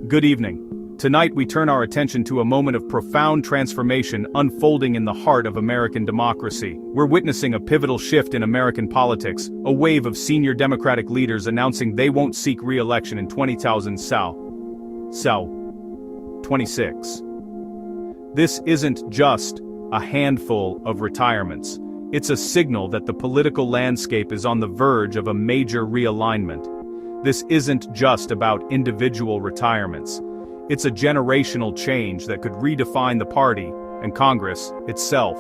Good evening. Tonight we turn our attention to a moment of profound transformation unfolding in the heart of American democracy. We're witnessing a pivotal shift in American politics, a wave of senior Democratic leaders announcing they won't seek re-election in 2026. This isn't just a handful of retirements. It's a signal that the political landscape is on the verge of a major realignment. This isn't just about individual retirements. It's a generational change that could redefine the party and Congress itself.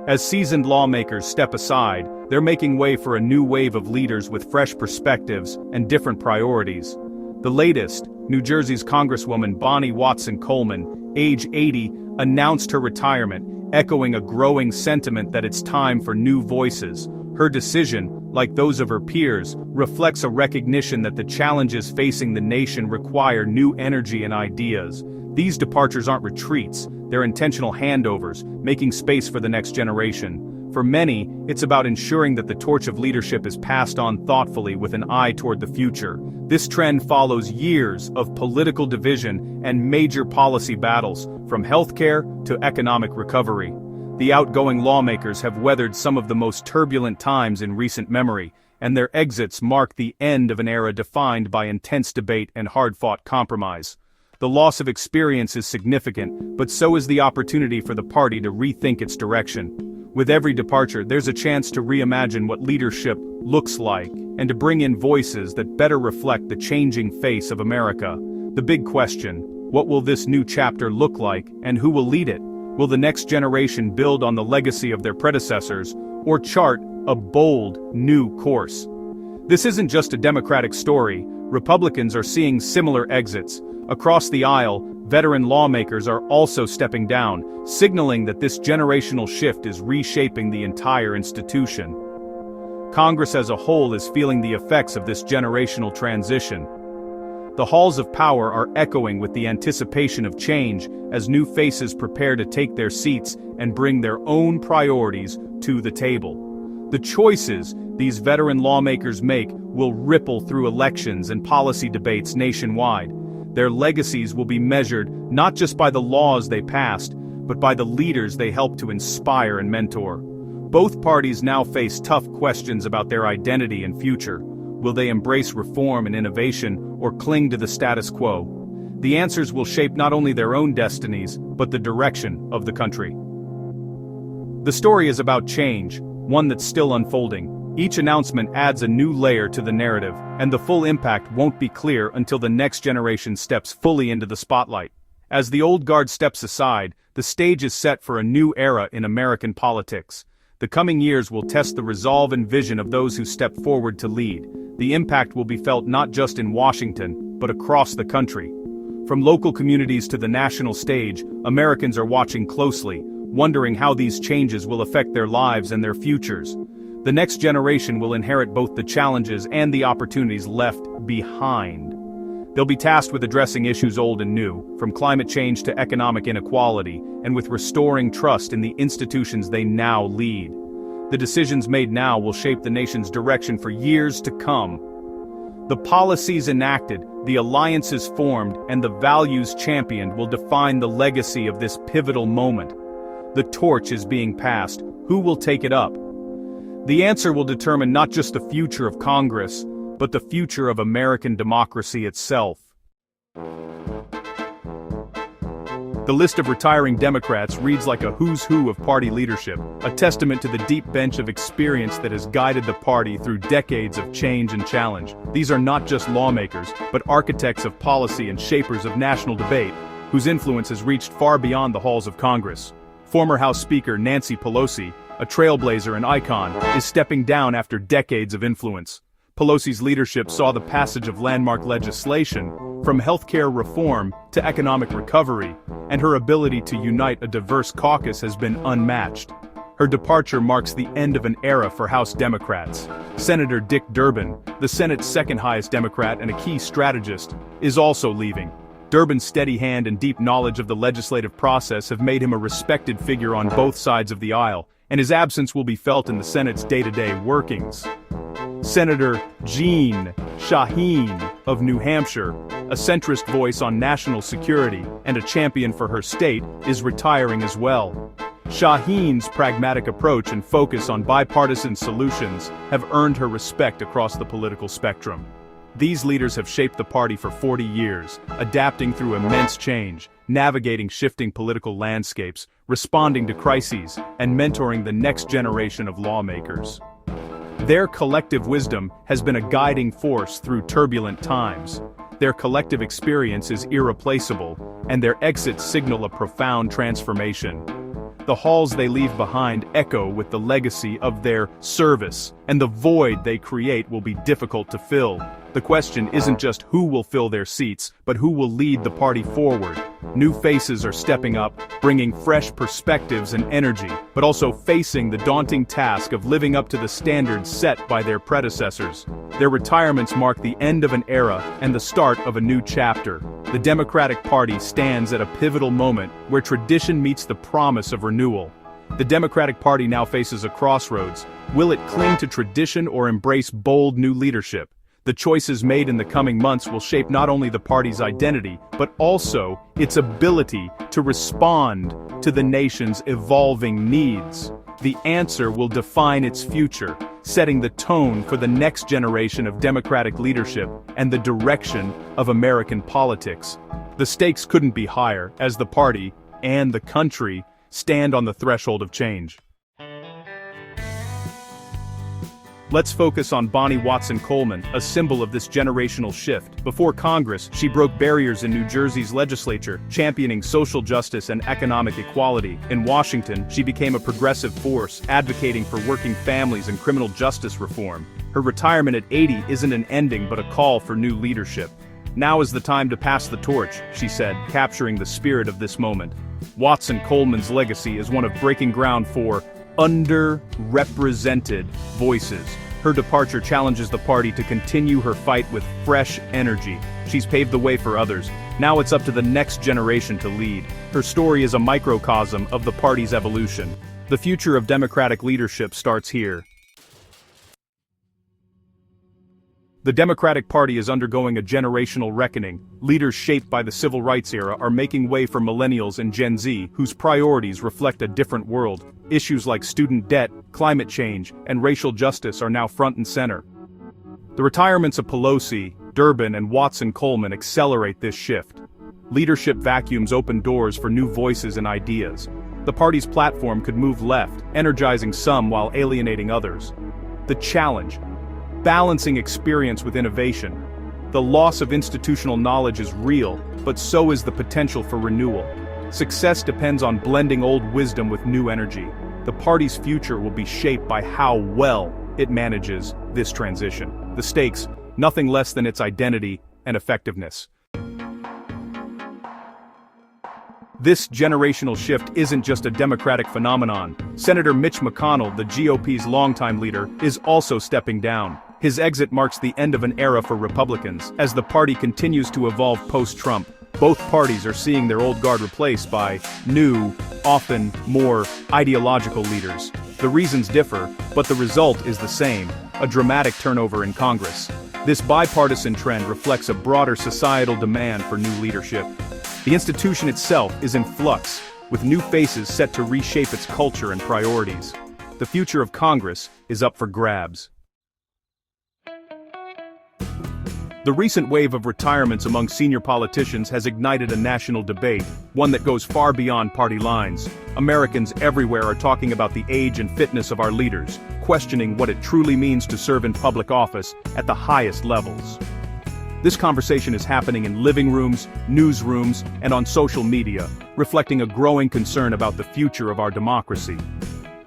As seasoned lawmakers step aside, they're making way for a new wave of leaders with fresh perspectives and different priorities. The latest, New Jersey's Congresswoman Bonnie Watson Coleman, age 80, announced her retirement, echoing a growing sentiment that it's time for new voices. Her decision, like those of her peers, reflects a recognition that the challenges facing the nation require new energy and ideas. These departures aren't retreats, they're intentional handovers, making space for the next generation. For many, it's about ensuring that the torch of leadership is passed on thoughtfully with an eye toward the future. This trend follows years of political division and major policy battles, from healthcare to economic recovery. The outgoing lawmakers have weathered some of the most turbulent times in recent memory, and their exits mark the end of an era defined by intense debate and hard-fought compromise. The loss of experience is significant, but so is the opportunity for the party to rethink its direction. With every departure, there's a chance to reimagine what leadership looks like, and to bring in voices that better reflect the changing face of America. The big question: what will this new chapter look like, and who will lead it? Will the next generation build on the legacy of their predecessors, or chart a bold, new course? This isn't just a Democratic story. Republicans are seeing similar exits. Across the aisle, veteran lawmakers are also stepping down, signaling that this generational shift is reshaping the entire institution. Congress as a whole is feeling the effects of this generational transition. The halls of power are echoing with the anticipation of change as new faces prepare to take their seats and bring their own priorities to the table. The choices these veteran lawmakers make will ripple through elections and policy debates nationwide. Their legacies will be measured not just by the laws they passed, but by the leaders they helped to inspire and mentor. Both parties now face tough questions about their identity and future. Will they embrace reform and innovation, or cling to the status quo? The answers will shape not only their own destinies, but the direction of the country. The story is about change, one that's still unfolding. Each announcement adds a new layer to the narrative, and the full impact won't be clear until the next generation steps fully into the spotlight. As the old guard steps aside, the stage is set for a new era in American politics. The coming years will test the resolve and vision of those who step forward to lead. The impact will be felt not just in Washington, but across the country. From local communities to the national stage, Americans are watching closely, wondering how these changes will affect their lives and their futures. The next generation will inherit both the challenges and the opportunities left behind. They'll be tasked with addressing issues old and new, from climate change to economic inequality, and with restoring trust in the institutions they now lead. The decisions made now will shape the nation's direction for years to come. The policies enacted, the alliances formed, and the values championed will define the legacy of this pivotal moment. The torch is being passed. Who will take it up? The answer will determine not just the future of Congress, but the future of American democracy itself. The list of retiring Democrats reads like a who's who of party leadership, a testament to the deep bench of experience that has guided the party through decades of change and challenge. These are not just lawmakers, but architects of policy and shapers of national debate, whose influence has reached far beyond the halls of Congress. Former House Speaker Nancy Pelosi, a trailblazer and icon, is stepping down after decades of influence. Pelosi's leadership saw the passage of landmark legislation, from healthcare reform to economic recovery, and her ability to unite a diverse caucus has been unmatched. Her departure marks the end of an era for House Democrats. Senator Dick Durbin, the Senate's second-highest Democrat and a key strategist, is also leaving. Durbin's steady hand and deep knowledge of the legislative process have made him a respected figure on both sides of the aisle, and his absence will be felt in the Senate's day-to-day workings. Senator Jeanne Shaheen of New Hampshire, a centrist voice on national security and a champion for her state, is retiring as well. Shaheen's pragmatic approach and focus on bipartisan solutions have earned her respect across the political spectrum. These leaders have shaped the party for 40 years, adapting through immense change, navigating shifting political landscapes, responding to crises, and mentoring the next generation of lawmakers. Their collective wisdom has been a guiding force through turbulent times. Their collective experience is irreplaceable, and their exits signal a profound transformation. The halls they leave behind echo with the legacy of their service, and the void they create will be difficult to fill. The question isn't just who will fill their seats, but who will lead the party forward. New faces are stepping up, bringing fresh perspectives and energy, but also facing the daunting task of living up to the standards set by their predecessors. Their retirements mark the end of an era and the start of a new chapter. The Democratic Party stands at a pivotal moment where tradition meets the promise of renewal. The Democratic Party now faces a crossroads. Will it cling to tradition or embrace bold new leadership? The choices made in the coming months will shape not only the party's identity, but also its ability to respond to the nation's evolving needs. The answer will define its future, setting the tone for the next generation of Democratic leadership and the direction of American politics. The stakes couldn't be higher, as the party, and the country, stand on the threshold of change. Let's focus on Bonnie Watson Coleman, a symbol of this generational shift. Before Congress, she broke barriers in New Jersey's legislature, championing social justice and economic equality. In Washington, she became a progressive force, advocating for working families and criminal justice reform. Her retirement at 80 isn't an ending but a call for new leadership. Now is the time to pass the torch, she said, capturing the spirit of this moment. Watson Coleman's legacy is one of breaking ground for underrepresented voices. Her departure challenges the party to continue her fight with fresh energy. She's paved the way for others. Now it's up to the next generation to lead. Her story is a microcosm of the party's evolution. The future of Democratic leadership starts here. The Democratic Party is undergoing a generational reckoning. Leaders shaped by the civil rights era are making way for millennials and Gen Z, whose priorities reflect a different world. Issues like student debt, climate change, and racial justice are now front and center. The retirements of Pelosi, Durbin, and Watson Coleman accelerate this shift. Leadership vacuums open doors for new voices and ideas. The party's platform could move left, energizing some while alienating others. The challenge: balancing experience with innovation. The loss of institutional knowledge is real, but so is the potential for renewal. Success depends on blending old wisdom with new energy. The party's future will be shaped by how well it manages this transition. The stakes, nothing less than its identity and effectiveness. This generational shift isn't just a Democratic phenomenon. Senator Mitch McConnell, the GOP's longtime leader, is also stepping down. His exit marks the end of an era for Republicans. As the party continues to evolve post-Trump, both parties are seeing their old guard replaced by new, often more ideological leaders. The reasons differ, but the result is the same: a dramatic turnover in Congress. This bipartisan trend reflects a broader societal demand for new leadership. The institution itself is in flux, with new faces set to reshape its culture and priorities. The future of Congress is up for grabs. The recent wave of retirements among senior politicians has ignited a national debate, one that goes far beyond party lines. Americans everywhere are talking about the age and fitness of our leaders, questioning what it truly means to serve in public office at the highest levels. This conversation is happening in living rooms, newsrooms, and on social media, reflecting a growing concern about the future of our democracy.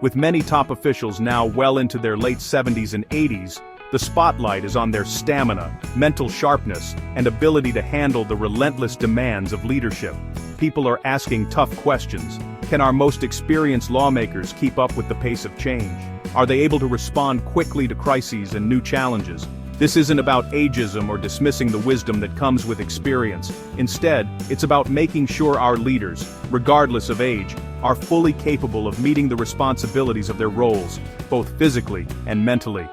With many top officials now well into their late 70s and 80s, the spotlight is on their stamina, mental sharpness, and ability to handle the relentless demands of leadership. People are asking tough questions. Can our most experienced lawmakers keep up with the pace of change? Are they able to respond quickly to crises and new challenges? This isn't about ageism or dismissing the wisdom that comes with experience. Instead, it's about making sure our leaders, regardless of age, are fully capable of meeting the responsibilities of their roles, both physically and mentally.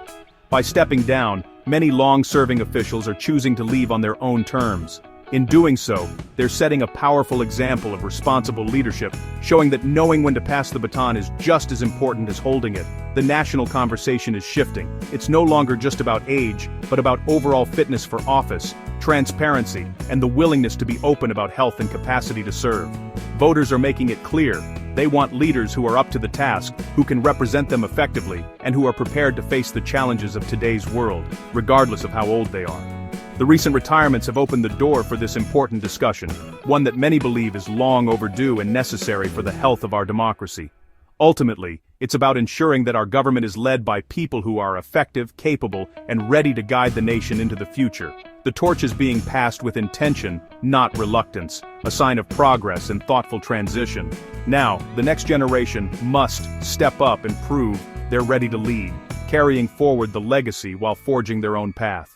By stepping down, many long-serving officials are choosing to leave on their own terms. In doing so, they're setting a powerful example of responsible leadership, showing that knowing when to pass the baton is just as important as holding it. The national conversation is shifting. It's no longer just about age, but about overall fitness for office, transparency, and the willingness to be open about health and capacity to serve. Voters are making it clear. They want leaders who are up to the task, who can represent them effectively, and who are prepared to face the challenges of today's world, regardless of how old they are. The recent retirements have opened the door for this important discussion, one that many believe is long overdue and necessary for the health of our democracy. Ultimately, it's about ensuring that our government is led by people who are effective, capable, and ready to guide the nation into the future. The torch is being passed with intention, not reluctance, a sign of progress and thoughtful transition. Now, the next generation must step up and prove they're ready to lead, carrying forward the legacy while forging their own path.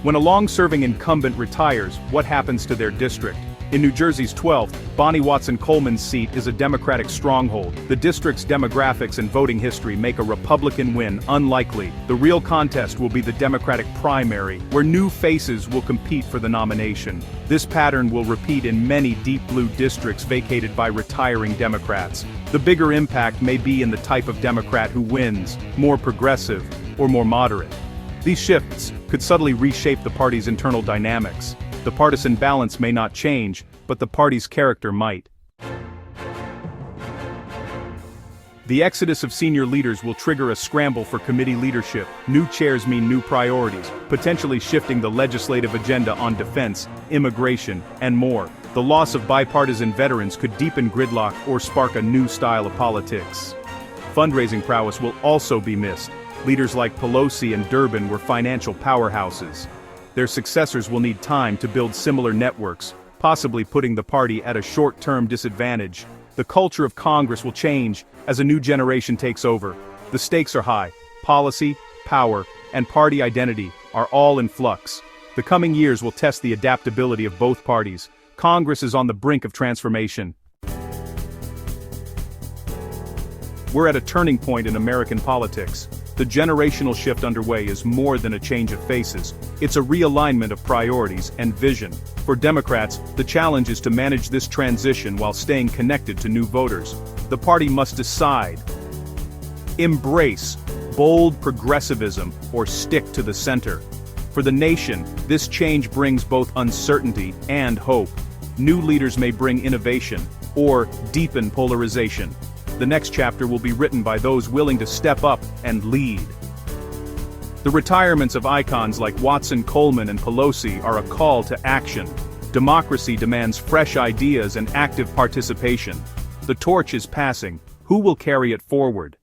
When a long-serving incumbent retires, what happens to their district? In New Jersey's 12th, Bonnie Watson Coleman's seat is a Democratic stronghold. The district's demographics and voting history make a Republican win unlikely. The real contest will be the Democratic primary, where new faces will compete for the nomination. This pattern will repeat in many deep blue districts vacated by retiring Democrats. The bigger impact may be in the type of Democrat who wins, more progressive or more moderate. These shifts could subtly reshape the party's internal dynamics. The partisan balance may not change, but the party's character might. The exodus of senior leaders will trigger a scramble for committee leadership. New chairs mean new priorities, potentially shifting the legislative agenda on defense, immigration, and more. The loss of bipartisan veterans could deepen gridlock or spark a new style of politics. Fundraising prowess will also be missed. Leaders like Pelosi and Durbin were financial powerhouses. Their successors will need time to build similar networks, possibly putting the party at a short-term disadvantage. The culture of Congress will change as a new generation takes over. The stakes are high. Policy, power, and party identity are all in flux. The coming years will test the adaptability of both parties. Congress is on the brink of transformation. We're at a turning point in American politics. The generational shift underway is more than a change of faces. It's a realignment of priorities and vision. For Democrats, the challenge is to manage this transition while staying connected to new voters. The party must decide: embrace bold progressivism or stick to the center. For the nation, this change brings both uncertainty and hope. New leaders may bring innovation or deepen polarization. The next chapter will be written by those willing to step up and lead. The retirements of icons like Watson, Coleman, and Pelosi are a call to action. Democracy demands fresh ideas and active participation. The torch is passing. Who will carry it forward?